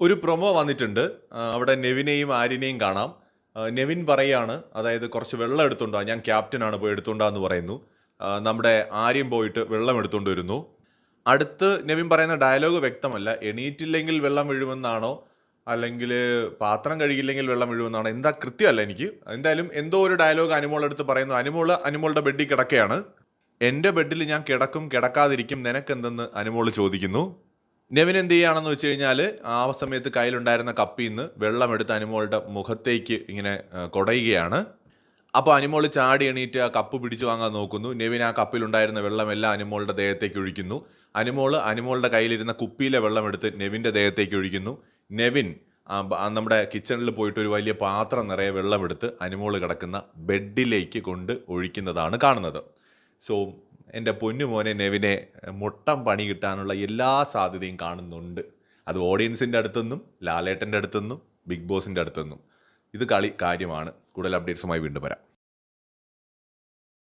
ഒരു പ്രൊമോ വന്നിട്ടുണ്ട്. അവിടെ നെവിനെയും ആര്യനെയും കാണാം. നെവിൻ പറയാണ്, അതായത് കുറച്ച് വെള്ളം എടുത്തുകൊണ്ടാ, ഞാൻ ക്യാപ്റ്റനാണ് പോയി എടുത്തുകൊണ്ടാന്ന് പറയുന്നു. നമ്മുടെ ആര്യൻ പോയിട്ട് വെള്ളം എടുത്തുകൊണ്ട് വരുന്നു. അടുത്ത് നെവിൻ പറയുന്ന ഡയലോഗ് വ്യക്തമല്ല. എണീറ്റില്ലെങ്കിൽ വെള്ളം വീഴുമെന്നാണോ, അല്ലെങ്കിൽ പാത്രം കഴുകിയില്ലെങ്കിൽ വെള്ളം വീഴുമെന്നാണോ, എന്താ കൃത്യമല്ല എനിക്ക്. എന്തായാലും എന്തോ ഒരു ഡയലോഗ് അനുമോളെടുത്ത് പറയുന്നു. അനുമോളുടെ ബെഡിൽ കിടക്കുകയാണ്. എൻ്റെ ബെഡിൽ ഞാൻ കിടക്കും കിടക്കാതിരിക്കും, നിനക്കെന്തെന്ന് അനുമോൾ ചോദിക്കുന്നു. നെവിൻ എന്ത് ചെയ്യുകയാണെന്ന് വെച്ച് കഴിഞ്ഞാൽ, ആ സമയത്ത് കയ്യിലുണ്ടായിരുന്ന കപ്പിൽ നിന്ന് വെള്ളമെടുത്ത് അനുമോളുടെ മുഖത്തേക്ക് ഇങ്ങനെ കുടയുകയാണ്. അപ്പോൾ അനുമോൾ ചാടി എണീറ്റ് ആ കപ്പ് പിടിച്ചു വാങ്ങാൻ നോക്കുന്നു. നെവിൻ ആ കപ്പിലുണ്ടായിരുന്ന വെള്ളമെല്ലാം അനുമോളുടെ ദേഹത്തേക്ക് ഒഴിക്കുന്നു. അനുമോളുടെ കയ്യിലിരുന്ന കുപ്പിയിലെ വെള്ളമെടുത്ത് നെവിൻ്റെ ദേഹത്തേക്ക് ഒഴിക്കുന്നു. നെവിൻ നമ്മുടെ കിച്ചണിൽ പോയിട്ട് ഒരു വലിയ പാത്രം നിറയെ വെള്ളമെടുത്ത് അനുമോൾ കിടക്കുന്ന ബെഡിലേക്ക് കൊണ്ട് ഒഴിക്കുന്നതാണ് കാണുന്നത്. സോ എൻ്റെ പൊന്നുമോനെ നെവിനെ മുട്ടം പണി കിട്ടാനുള്ള എല്ലാ സാധ്യതയും കാണുന്നുണ്ട്. അത് ഓഡിയൻസിൻ്റെ അടുത്തുനിന്നും ലാലേട്ടൻ്റെ അടുത്തുനിന്നും ബിഗ് ബോസിൻ്റെ അടുത്തുനിന്നും. ഇത് കളി കാര്യമാണ്. കൂടുതൽ അപ്ഡേറ്റ്സുമായി വീണ്ടും വരാം.